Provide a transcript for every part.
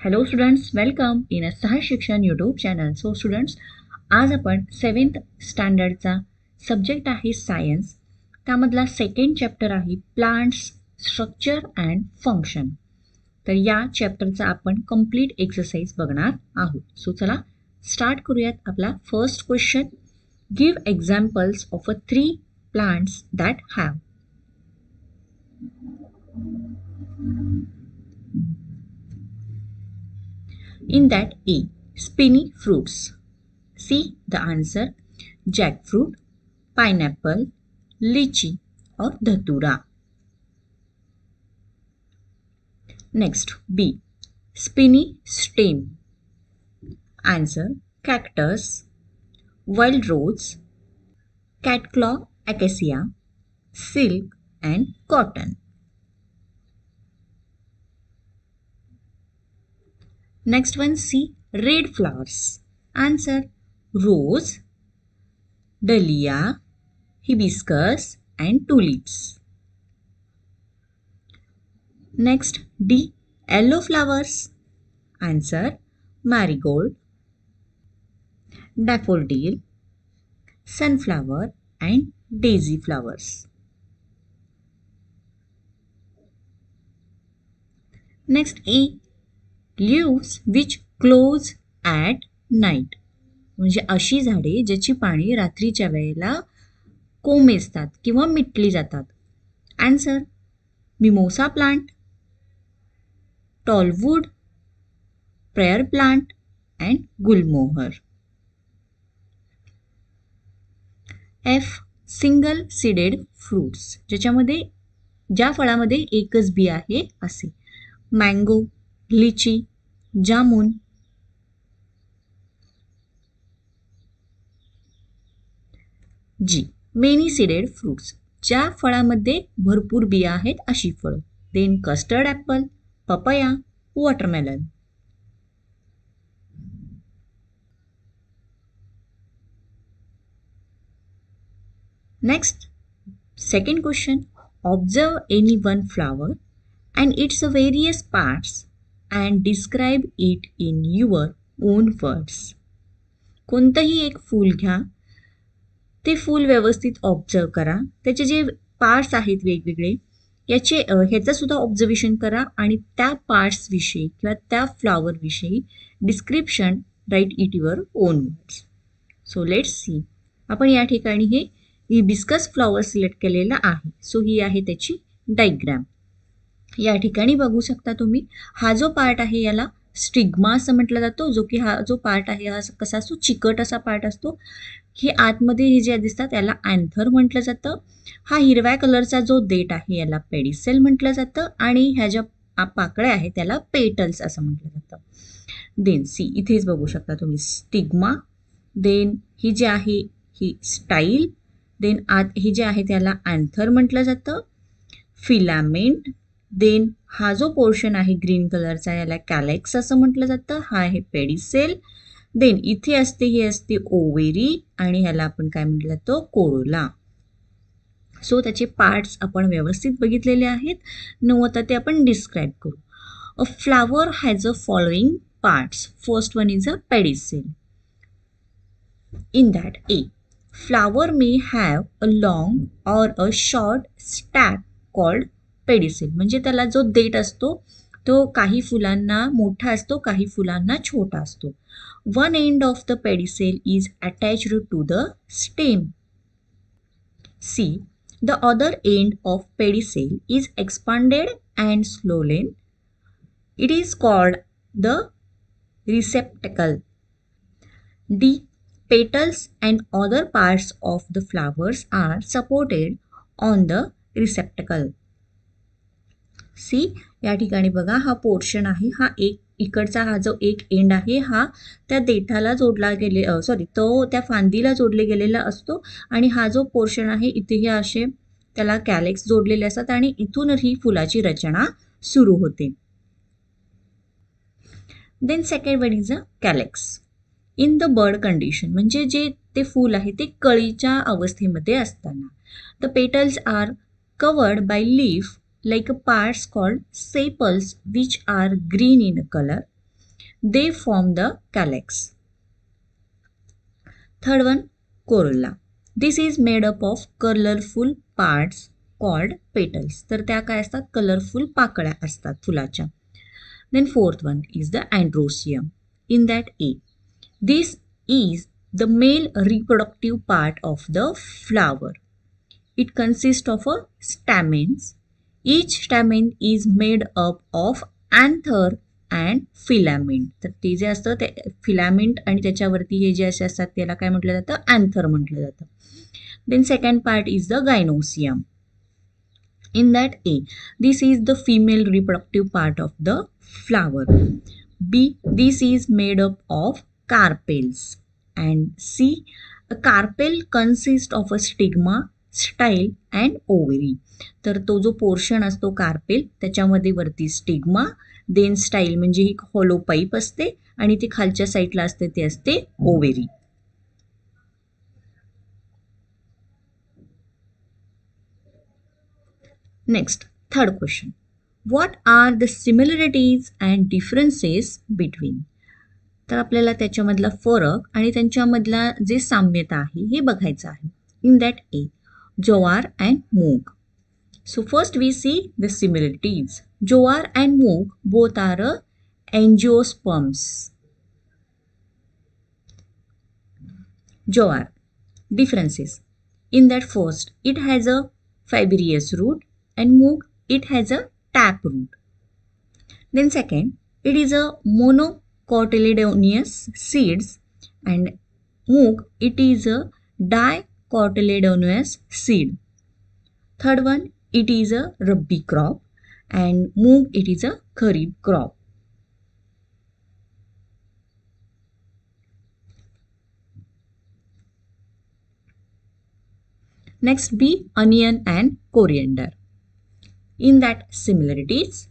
Hello students, welcome in अ सहज शिक्षण YouTube channel. So students, आज आपण 7th स्टँडर्डचा सब्जेक्ट आहे सायन्स. त्यामधला सेकंड चॅप्टर आहे प्लांट्स स्ट्रक्चर अँड फंक्शन. तर या चॅप्टरचा आपण कंप्लीट एक्सरसाइज बघणार आहोत. सो चला स्टार्ट करूयात. आपला first question, give examples of 3 plants that have. In that, A, spiny fruits. C, the answer, jackfruit, pineapple, lychee or dhatura. Next, B, spiny stem. Answer, cactus, wild rose, catclaw acacia, silk and cotton. Next one, C, red flowers. Answer, rose, dahlia, hibiscus and tulips. Next, D, yellow flowers. Answer, marigold, daffodil, sunflower and daisy flowers. Next, A, leaves which close at night. म्हणजे अशी झाडे ज्याची पाने रात्रीच्या वेळेला कोमेजतात किंवा मिटली जातात. आन्सर, मिमोसा प्लांट, टॉलवूड, prayer plant and gulmohar. F, single seeded fruits, ज्या फळामध्ये एकच बी आहे असे. Mango, litchi, jamun. G, many seeded fruits, ज्या फळामध्ये भरपूर बिया आहेत अशी फळं. Then custard apple, papaya, watermelon. Next, second question, observe any one flower and its various parts and describe it in your own words. कोणतंही एक फूल घ्या, ते फूल व्यवस्थित ऑब्झर्व करा, त्याचे जे पार्ट्स आहेत वेगवेगळे ह्याचं सुद्धा ऑब्झर्वेशन करा आणि त्या पार्ट्स विषयी किंवा त्या फ्लॉवर विषयी description write it your own words. So let's see. आपण या ठिकाणी हे हिबिस्कस फ्लॉवर सिलेक्ट केलेला आहे. सो ही आहे त्याची डायग्राम. या ठिकाणी बघू शकता तुम्ही, हा जो पार्ट आहे याला स्टिग्मा असं म्हटलं जातो, जो की हा जो पार्ट आहे हा कसा असतो, चिकट असा पार्ट असतो. हे आतमध्ये हे जे दिसतात याला अँथर म्हटलं जातं. हा हिरव्या कलरचा जो देठ आहे याला पेडिसेल म्हटलं जातं आणि ह्या ज्या पाकळ्या आहेत त्याला पेटल्स असं म्हटलं जातं. देन सी, इथेच बघू शकता तुम्ही स्टिग्मा, देन ही जी आहे ही स्टाईल, देन आत हे जे आहे त्याला अँथर म्हटलं जातं, फिलामेंट, देन हा जो पोर्शन आहे ग्रीन कलरचा याला कॅलेक्स असं म्हटलं जातं, हा आहे पेडिसेल. देन इथे असते ही असते ओवेरी आणि ह्याला आपण काय म्हटलं जातं, कोरोला. सो त्याचे पार्ट्स आपण व्यवस्थित बघितलेले आहेत. नो आता ते आपण डिस्क्राईब करू. अ flower has a following parts. First one is a pedicel. In that, A, flower may have a long or a short stack called pedicel. म्हणजे त्याला जो देठ असतो तो काही फुलांना मोठा असतो, काही फुलांना छोटा असतो. One end of the pedicel is attached to the stem. C, the other end of pedicel is expanded and swollen. It is called the receptacle. D, petals and other parts of the flowers are supported on the receptacle. सी, या ठिकाणी बघा हा portion आहे, हा एक इकडचा हा जो एक एंड आहे हा त्या देठाला जोडला गेले तो त्या फांदीला जोडले गेलेला असतो आणि हा जो पोर्शन आहे इथे हे असे त्याला कॅलेक्स जोडलेले असतात आणि इथून ही फुलाची रचना सुरू होते. Then second one is a calyx. In the bird condition, म्हणजे जे ते फूल आहे ते कळीच्या अवस्थेमध्ये असताना. The petals are covered by leaf like parts called sepals which are green in color. They form the calyx. Third one, corolla. This is made up of colorful parts called petals. तर त्या काय असतात? Colourful पाकळ्या असतात फुलाच्या. Then fourth one is the androecium. In that A, this is the male reproductive part of the flower. It consists of a stamens. Each stamen is made up of anther and filament. तर ते जे असतं ते filament आणि त्याच्यावरती हे जे असे असतात त्याला काय म्हटलं जातं? अँथर म्हटलं जातं. Then second part is the gynoecium. In that A, this is the female reproductive part of the flower. B, this is made up of carpels. And C, a carpel consists of a stigma, style and ovary. तर तो जो portion असतो carpel त्याच्यामध्ये वरती stigma, then style म्हणजे ही hollow pipe असते आणि ती खालच्या साईडला असते ते असते ovary. Next third question. What are the similarities and differences between. तर आपल्याला त्याच्यामधला फरक आणि त्यांच्यामधला जे साम्यता आहे हे बघायचं आहे. In that A, jowar and मूग. So first we see the similarities. Jowar and moong both are angiosperms. Jowar. Differences. In that first, it has a fibrous root and moong, it has a tap root. Then second, it is a monocotyledonous seeds and moong, it is a dicotyledonous seed. Third one, it is a Rabi crop and moong, it is a Kharif crop. Next be onion and coriander. In that similarities,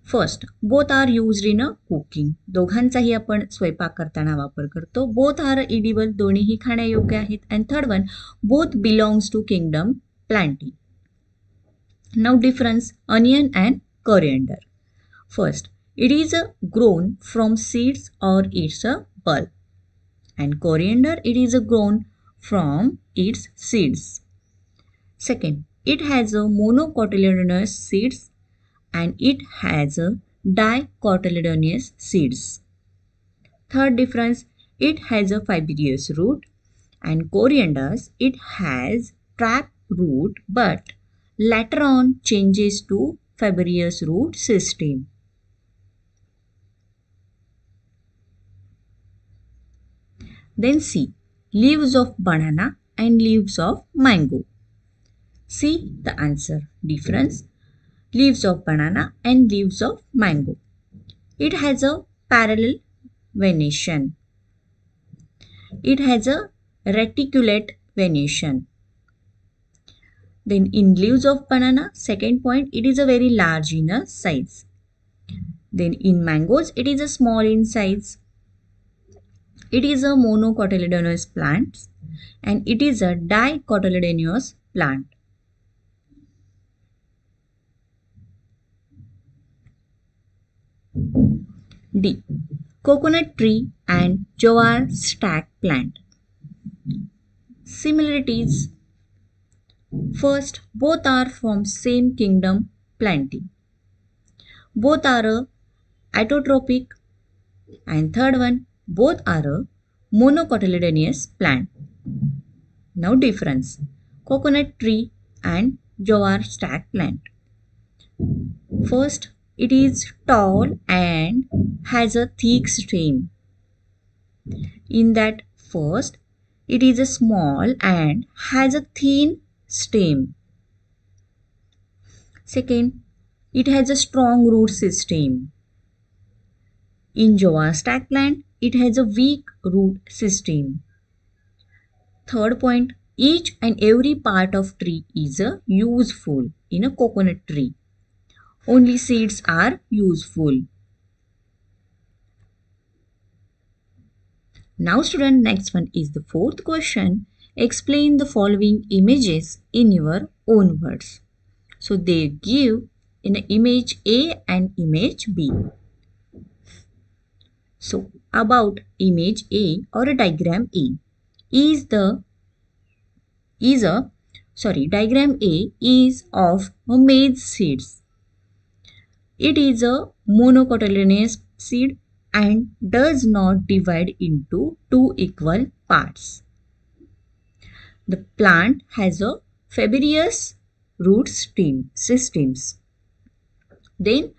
first, both are used in a cooking. दोघांचाही आपण स्वयंपाक करताना वापर करतो. Both are edible, दोन्हीही खाण्यायोग्य आहेत. And third one, both belongs to kingdom plantae. Now difference, onion and coriander. First, it is grown from seeds or it's a bulb. And coriander, it is grown from its seeds. Second, it has a monocotyledonous seeds and it has a dicotyledonous seeds. Third difference, it has a fibrous root and corianders, it has trap root but later on changes to fibrous root system. Then see, leaves of banana and leaves of mango. See the answer. Difference, leaves of banana and leaves of mango. It has a parallel venation. It has a reticulate venation. Then in leaves of banana, second point, it is a very large in a size. Then in mangoes, it is a small in size. It is a monocotyledonous plant and it is a dicotyledonous plant. D. Coconut tree and jowar stack plant. Similarities. First, both are from same kingdom Plantae. Both are autotrophic. And third one, both are monocotyledonous plant. Now difference, coconut tree and jowar stack plant. First, it is tall and has a thick stem. In that first, it is small and has a thin stem. Second, it has a strong root system. In jowar stack plant, it has a weak root system. Third point, each and every part of tree is useful in a coconut tree. Only seeds are useful. Now student, next one is the fourth question. Explain the following images in your own words. So they give in image A and image B. So about image A or a diagram A diagram A is of maize seeds. It is a monocotyledonous seed and does not divide into two equal parts. The plant has a fibrous root systems. Then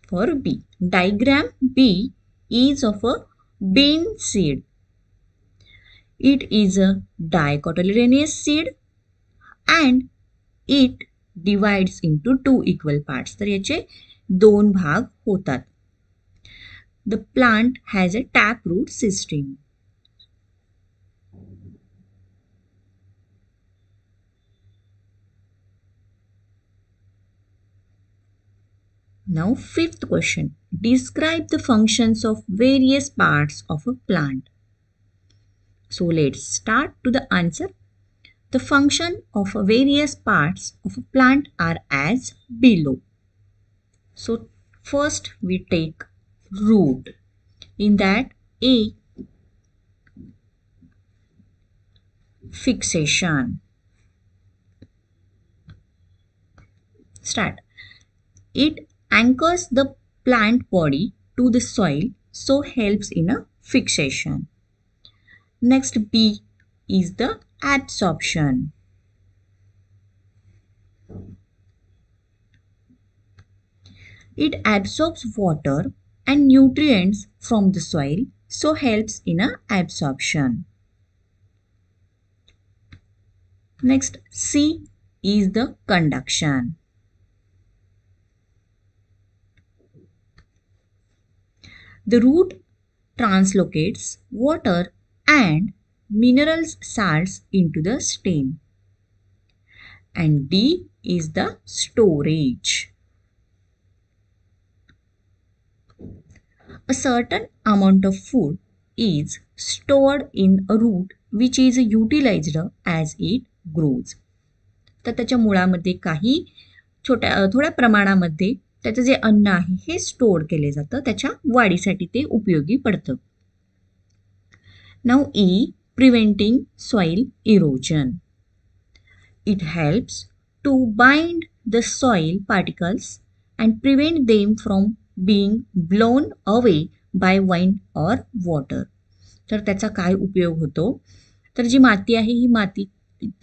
for B, diagram B is of a bean seed. It is a dicotyledonous seed and it divides into two equal parts. तर याचे दोन भाग होतात. The plant has a taproot system. Now fifth question. Describe the functions of various parts of a plant. So let's start to the answer. The function of various parts of a plant are as below. So first we take root. In that A, fixation. Start. It anchors the plant body to the soil, so helps in a fixation. Next B is the absorption. It absorbs water and nutrients from the soil, so helps in a absorption. Next C is the conduction. The root translocates water and mineral salts into the stem. And D is the storage. A certain amount of food is stored in a root which is utilized as it grows. तर त्याच्या मुळामध्ये काही थोड्या प्रमाणामध्ये त्याचं जे अन्न आहे हे store केले जातं, त्याच्या वाढीसाठी ते उपयोगी पडतं. Now E, preventing soil erosion. It helps to bind the soil particles and prevent them from being blown away by wind or water. तर त्याचा काय उपयोग होतो? तर जी माती आहे ही माती,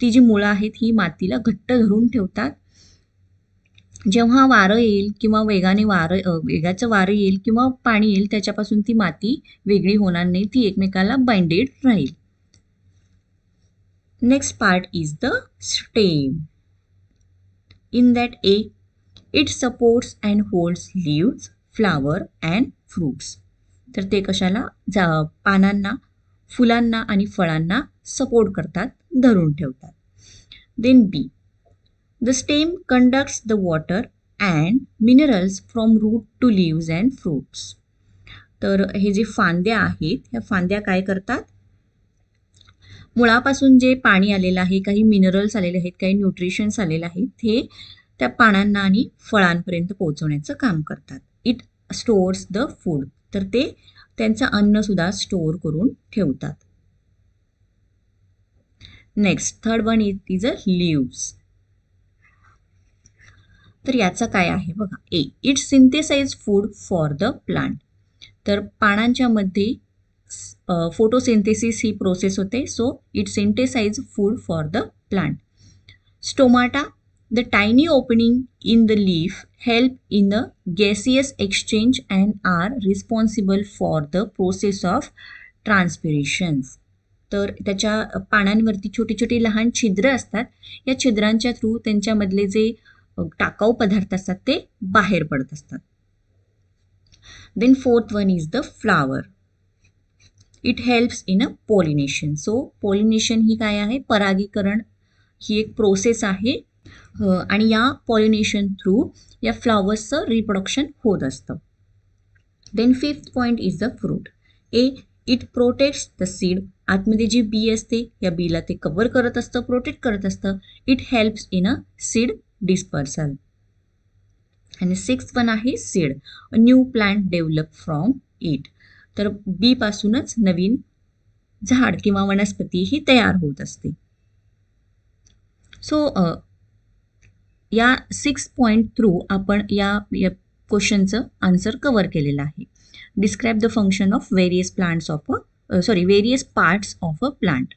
ती जी मुळं आहेत ही मातीला घट्ट धरून ठेवतात. जेव्हा वारं येईल किंवा वेगाचं वारं येईल किंवा पाणी येईल त्याच्यापासून ती माती वेगळी होणार नाही, ती एकमेकाला binded Raheel. Next part is the stem. In that A, it supports and holds leaves, flower and fruits. तर ते कशाला पानांना, फुलांना आणि फळांना सपोर्ट करतात, धरून ठेवतात. Then B, the stem conducts the water and minerals from root to leaves and fruits. तर हे जे फांद्या आहेत, ह्या फांद्या काय करतात? मुळापासून जे पाणी आलेलं आहे, काही मिनरल्स आलेले आहेत, काही न्यूट्रिशन्स आलेले आहेत, हे त्या पानांना आणि फळांपर्यंत पोहोचवण्याचं काम करतात. It stores the food. तर ते त्यांचं अन्न सुद्धा स्टोअर करून ठेवतात. Next third one is a leaves. तर याचं काय आहे बघा. A, it synthesize food for the plant. तर पानांच्या मध्ये फोटोसिंथेसिस ही प्रोसेस होते, so it synthesize food for the plant. Stomata, the tiny opening in the leaf help in the gaseous exchange and are responsible for the process of transpirations. तर त्याच्या पानांवरती छोटी छोटी लहान छिद्र असतात, या छिद्रांच्या थ्रू त्यांच्यामधले जे टाकाऊ पदार्थ असतात ते बाहेर पडत असतात. Then fourth one is the flower. It helps in a pollination. So pollination ही काय आहे? परागीकरण ही एक प्रोसेस आहे आणि या पॉलिनेशन थ्रू या फ्लॉवर्सचं रिप्रोडक्शन होत असतं. Then fifth point is the fruit. A, it protects the seed. आतमध्ये जी बी असते या बीला ते कव्हर करत असतं, प्रोटेक्ट करत असतं. It helps in a seed dispersal. आणि 6th वन आहे seed, a new plant develop from it. तर बी पासूनच नवीन झाड किंवा वनस्पती ही तयार होत असते. सो या 6 पॉईंट थ्रू आपण या क्वेश्चनचं आन्सर कव्हर केलेलं आहे. Describe the function of various plants of various parts of a plant.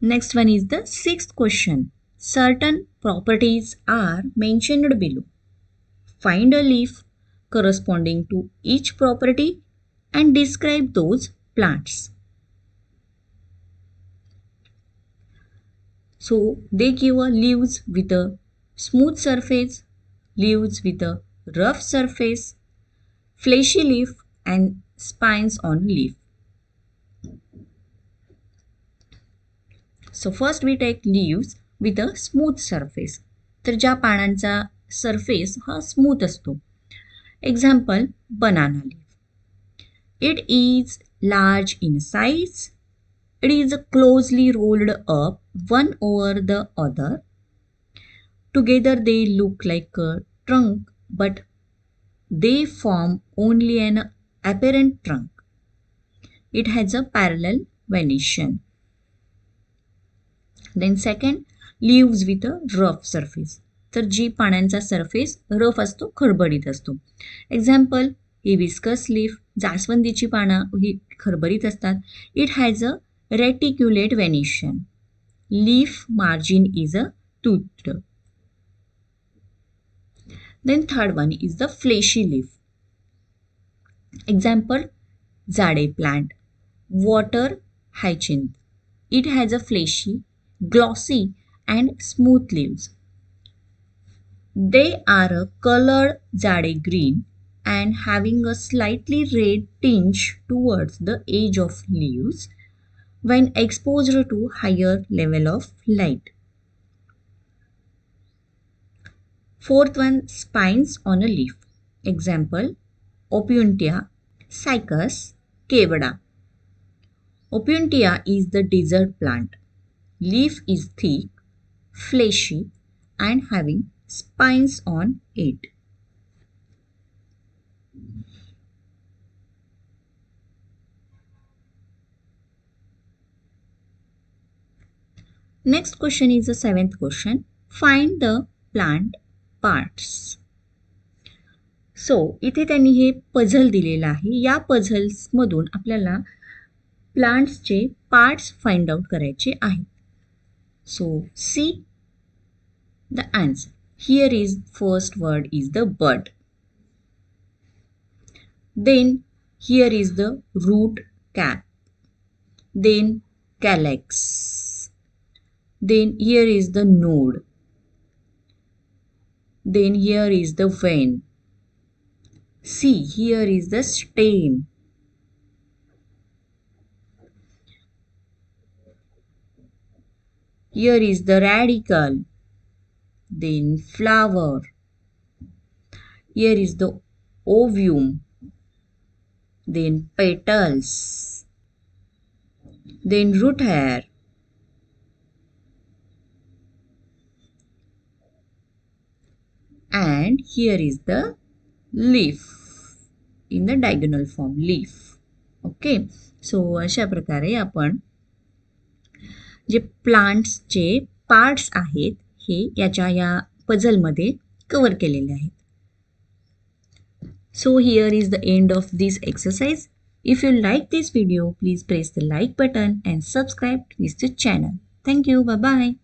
Next one is the 6th question. Certain properties are mentioned below. Find a leaf corresponding to each property and describe those plants. So they give a leaves with a smooth surface, leaves with a rough surface, fleshy leaf and spines on leaf. So first we take leaves with a smooth surface. तर ज्या पानांचा surface हा smooth असतो. Example banana leaf. It is large in size. It is closely rolled up one over the other. Together they look like a trunk but they form only an apparent trunk. It has a parallel venation. Then second, leaves with a rough surface. तर जी पानांचा surface rough असतो, खरबरीत असतो. Example hibiscus leaf. जास्वंदीची पानं ही खरबरीत असतात. It has a reticulate venation. Leaf margin is a toothed. Then third one is the fleshy leaf. Example jade plant. Water hyacinth. It has a fleshy, glossy and smooth leaves. They are a colored jade green and having a slightly red tinge towards the edge of leaves when exposed to higher level of light. Fourth one, spines on a leaf. Example, Opuntia, Cycas, Cavada. Opuntia is the desert plant. Leaf is thick, fleshy and having spines on it. Next question is the 7th question. Find the plant parts. So इथे त्यांनी हे puzzle दिलेलं आहे. या puzzles मधून आपल्याला प्लांट्सचे parts find out करायचे आहेत. So see the answer. Here is first word is the bud. Then here is the root cap. Then calyx. Then here is the node. Then here is the vein. See, here is the stem. Here is the radicle. Then flower. Here is the ovum. Then petals. Then root hair. And here is the leaf in the diagonal form, leaf. Okay. So अशा प्रकारे आपण जे प्लांट्सचे parts आहेत हे याच्या या पझलमध्ये cover केलेले आहेत. So here is the end of this exercise. If you like this video, please press the like button and subscribe to this channel. Thank you. Bye bye.